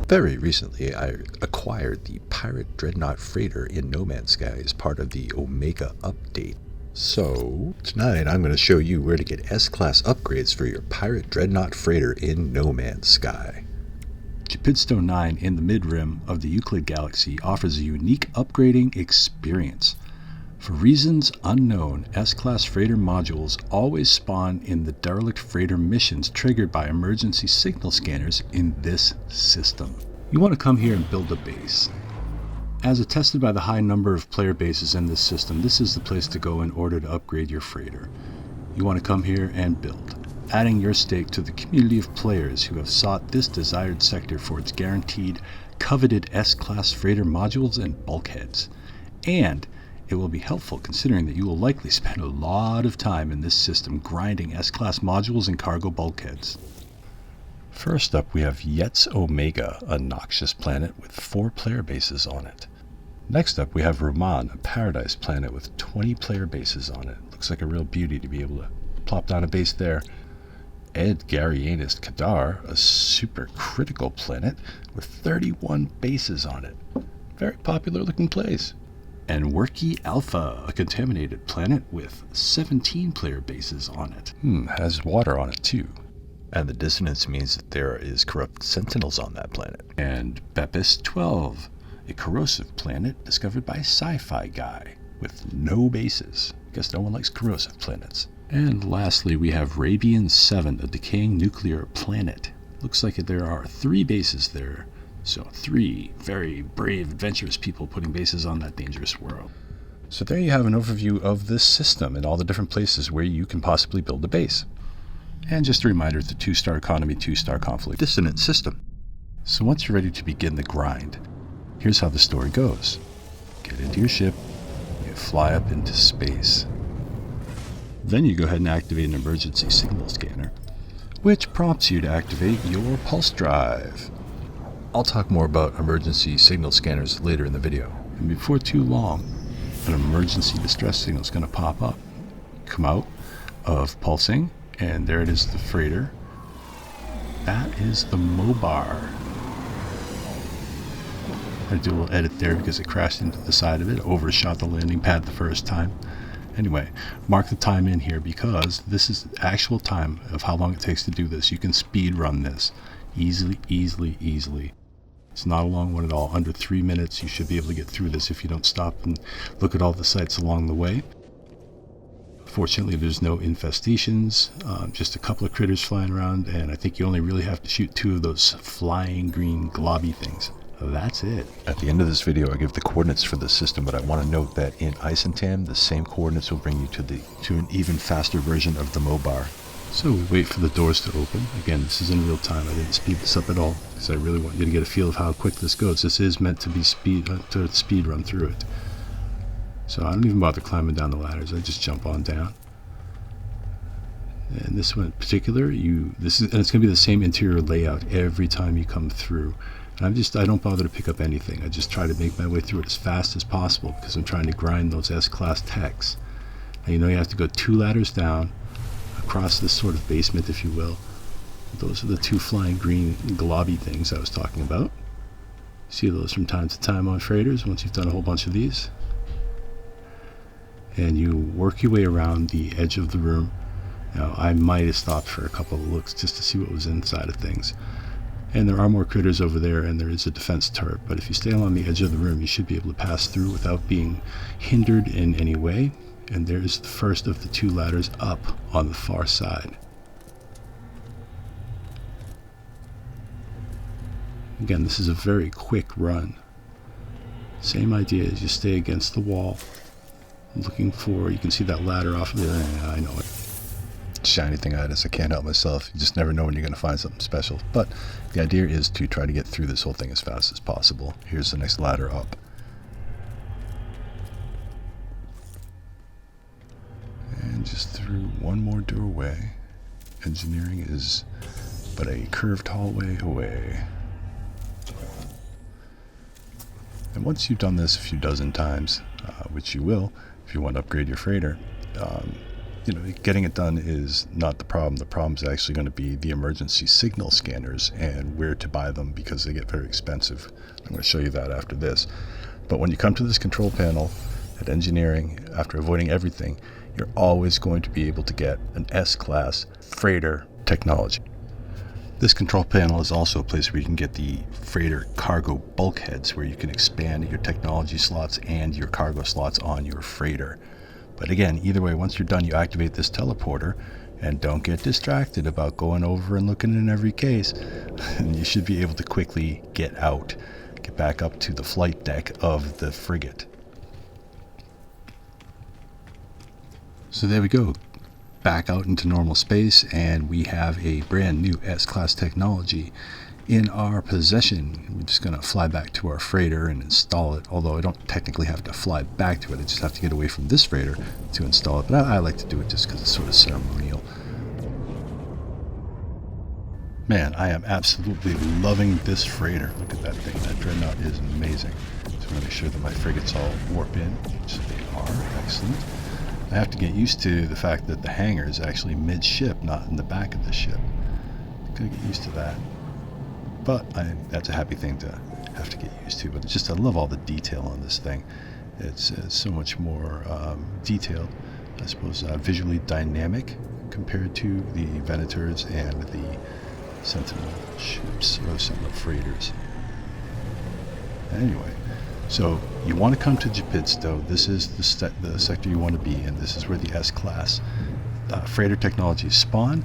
Very recently, I acquired the Pirate Dreadnaught Freighter in No Man's Sky as part of the Omega update. So, tonight I'm going to show you where to get S-Class upgrades for your Pirate Dreadnaught Freighter in No Man's Sky. Jupidsto IX in the mid-rim of the Euclid Galaxy offers a unique upgrading experience. For reasons unknown, S-Class Freighter modules always spawn in the Derelict Freighter missions triggered by emergency signal scanners in this system. You want to come here and build a base. As attested by the high number of player bases in this system, this is the place to go in order to upgrade your freighter. You want to come here and build, adding your stake to the community of players who have sought this desired sector for its guaranteed, coveted S-Class Freighter modules and bulkheads. And it will be helpful considering that you will likely spend a lot of time in this system grinding S-Class modules and cargo bulkheads. First up, we have Yet's Omega, a noxious planet with 4 player bases on it. Next up, we have Roman, a paradise planet with 20 player bases on it. Looks like a real beauty to be able to plop down a base there. Edgarianus Kadar, a super critical planet with 31 bases on it. Very popular looking place. And Werky Alpha, a contaminated planet with 17 player bases on it. Has water on it too. And the dissonance means that there is corrupt sentinels on that planet. And Bepis 12, a corrosive planet discovered by a sci-fi guy with no bases. Guess no one likes corrosive planets. And lastly, we have Rabian 7, a decaying nuclear planet. Looks like there are 3 bases there. So 3 very brave, adventurous people putting bases on that dangerous world. So there you have an overview of this system and all the different places where you can possibly build a base. And just a reminder, it's a 2-star economy, 2-star conflict Dissonant system. So once you're ready to begin the grind, here's how the story goes. Get into your ship, you fly up into space. Then you go ahead and activate an emergency signal scanner, which prompts you to activate your pulse drive. I'll talk more about emergency signal scanners later in the video. And before too long, an emergency distress signal is going to pop up. Come out of pulsing, and there it is, the freighter. That is the Mobar. I do a little edit there because it crashed into the side of it, overshot the landing pad the first time. Anyway, mark the time in here because this is the actual time of how long it takes to do this. You can speed run this easily. It's not a long one at all. Under 3 minutes, you should be able to get through this if you don't stop and look at all the sights along the way. Fortunately, there's no infestations, just a couple of critters flying around, and I think you only really have to shoot 2 of those flying green globby things. That's it. At the end of this video, I give the coordinates for the system, but I want to note that in Isentam, the same coordinates will bring you to an even faster version of the Mobar. So we wait for the doors to open. Again, this is in real time. I didn't speed this up at all because I really want you to get a feel of how quick this goes. This is meant to be speed run through it. So I don't even bother climbing down the ladders. I just jump on down. And this one in particular, and it's going to be the same interior layout every time you come through. And I don't bother to pick up anything. I just try to make my way through it as fast as possible because I'm trying to grind those S-Class techs. And you have to go 2 ladders down across this sort of basement, if you will. Those are the 2 flying green globby things I was talking about. See those from time to time on freighters once you've done a whole bunch of these. And you work your way around the edge of the room. Now, I might have stopped for a couple of looks just to see what was inside of things. And there are more critters over there, and there is a defense turret. But if you stay along the edge of the room, you should be able to pass through without being hindered in any way. And there's the first of the 2 ladders up on the far side. Again, this is a very quick run. Same idea as you stay against the wall, looking for, you can see that ladder off of there. Yeah, I know it. Shiny thing I just I can't help myself. You just never know when you're going to find something special. But the idea is to try to get through this whole thing as fast as possible. Here's the next ladder up. And just through one more doorway. Engineering is but a curved hallway away. And once you've done this a few dozen times, which you will if you want to upgrade your freighter, getting it done is not the problem. The problem is actually going to be the emergency signal scanners and where to buy them, because they get very expensive. I'm going to show you that after this. But when you come to this control panel at engineering, after avoiding everything, you're always going to be able to get an S-Class freighter technology. This control panel is also a place where you can get the freighter cargo bulkheads, where you can expand your technology slots and your cargo slots on your freighter. But again, either way, once you're done, you activate this teleporter, and don't get distracted about going over and looking in every case. And you should be able to quickly get out, get back up to the flight deck of the frigate. So there we go. Back out into normal space, and we have a brand new S-Class technology in our possession. We're just going to fly back to our freighter and install it, although I don't technically have to fly back to it. I just have to get away from this freighter to install it, but I like to do it just because it's sort of ceremonial. Man, I am absolutely loving this freighter. Look at that thing. That Dreadnought is amazing. So I'm going to make sure that my frigates all warp in, which they are. Excellent. I have to get used to the fact that the hangar is actually mid-ship, not in the back of the ship. Gotta get used to that. But that's a happy thing to have to get used to. But it's just, I love all the detail on this thing. It's so much more detailed, I suppose, visually dynamic compared to the Venators and the Sentinel ships, or Sentinel freighters. Anyway. So you want to come to Jupidsto. This is the sector you want to be in. This is where the S-Class freighter technologies spawn,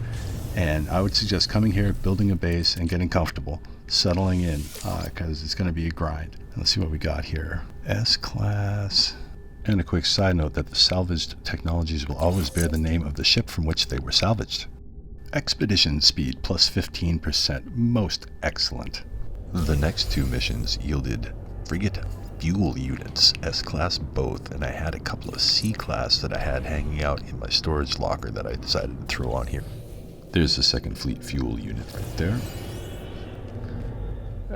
and I would suggest coming here, building a base, and getting comfortable, settling in, because it's going to be a grind. And let's see what we got here. S-Class. And a quick side note that the salvaged technologies will always bear the name of the ship from which they were salvaged. Expedition speed plus 15%. Most excellent. The next two missions yielded frigate fuel units, S-Class both, and I had a couple of C-Class that I had hanging out in my storage locker that I decided to throw on here. There's the second fleet fuel unit right there.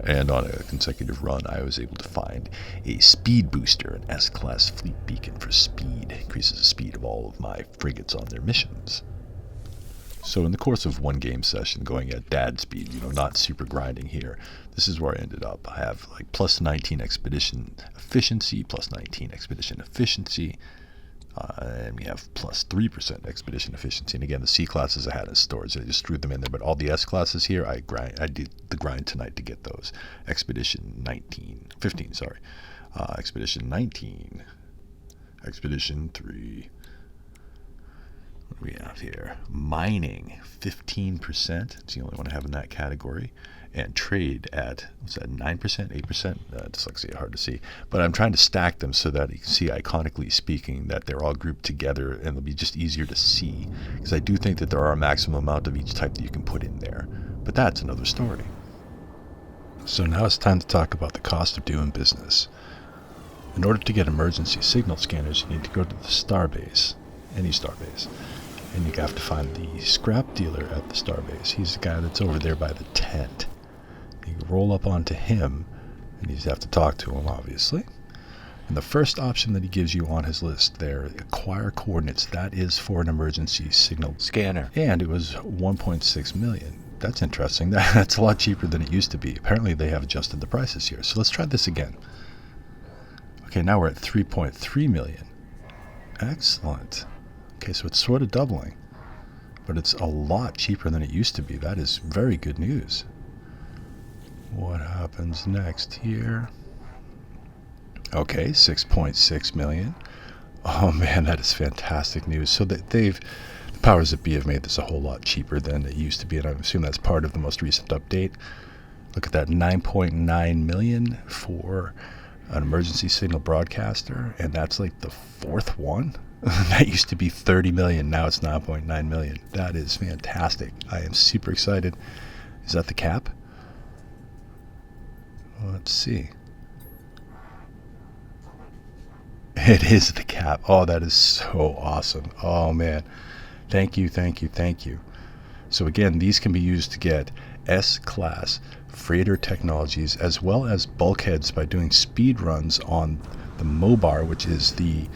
And on a consecutive run, I was able to find a speed booster, an S-Class fleet beacon for speed. Increases the speed of all of my frigates on their missions. So in the course of one game session, going at dad speed, not super grinding here, this is where I ended up. I have like plus 19 expedition efficiency, plus 19 expedition efficiency, and we have plus 3% expedition efficiency. And again, the C classes I had in storage, I just threw them in there. But all the S classes here, I did the grind tonight to get those. Expedition 15, sorry. Expedition 19, Expedition 3. What do we have here? Mining, 15%. It's the only one I have in that category. And trade at, what's that, 9%, 8%? Dyslexia, hard to see. But I'm trying to stack them so that you can see, iconically speaking, that they're all grouped together, and it'll be just easier to see. Because I do think that there are a maximum amount of each type that you can put in there. But that's another story. So now it's time to talk about the cost of doing business. In order to get emergency signal scanners, you need to go to the starbase, any starbase. And you have to find the scrap dealer at the starbase. He's the guy that's over there by the tent. You roll up onto him, and you just have to talk to him, obviously. And the first option that he gives you on his list there, acquire coordinates, that is for an emergency signal scanner. And it was 1.6 million. That's interesting. That's a lot cheaper than it used to be. Apparently they have adjusted the prices here. So let's try this again. Okay, now we're at 3.3 million. Excellent. Okay, so it's sort of doubling, but it's a lot cheaper than it used to be. That is very good news. What happens next here? Okay, 6.6 million. Oh man, that is fantastic news. So that the powers that be have made this a whole lot cheaper than it used to be, and I assume that's part of the most recent update. Look at that, 9.9 million for an emergency signal broadcaster, and that's like the fourth one. That used to be 30 million, now it's 9.9 million. That is fantastic. I am super excited. Is that the cap? Let's see. It is the cap. Oh, that is so awesome. Oh man. Thank you, thank you, thank you. So again, these can be used to get S-Class freighter technologies as well as bulkheads by doing speed runs on the Mobar, which is the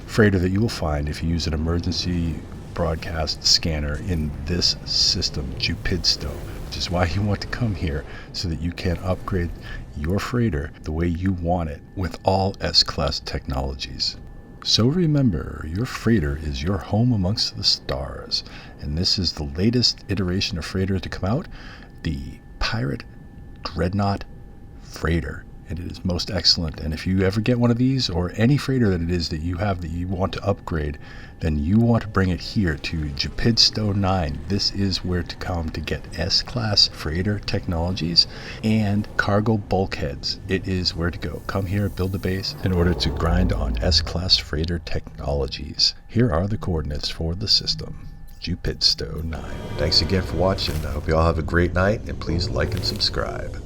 freighter that you will find if you use an emergency broadcast scanner in this system, Jupidsto, which is why you want to come here, so that you can upgrade your freighter the way you want it with all S-Class technologies. So remember, your freighter is your home amongst the stars, and this is the latest iteration of freighter to come out, the Pirate Dreadnaught Freighter. And it is most excellent. And if you ever get one of these, or any freighter that it is that you have that you want to upgrade, then you want to bring it here to Jupidsto IX. This is where to come to get S-Class freighter technologies and cargo bulkheads. It is where to go. Come here, build a base in order to grind on S-Class freighter technologies. Here are the coordinates for the system. Jupidsto IX. Thanks again for watching. I hope you all have a great night, and please like and subscribe.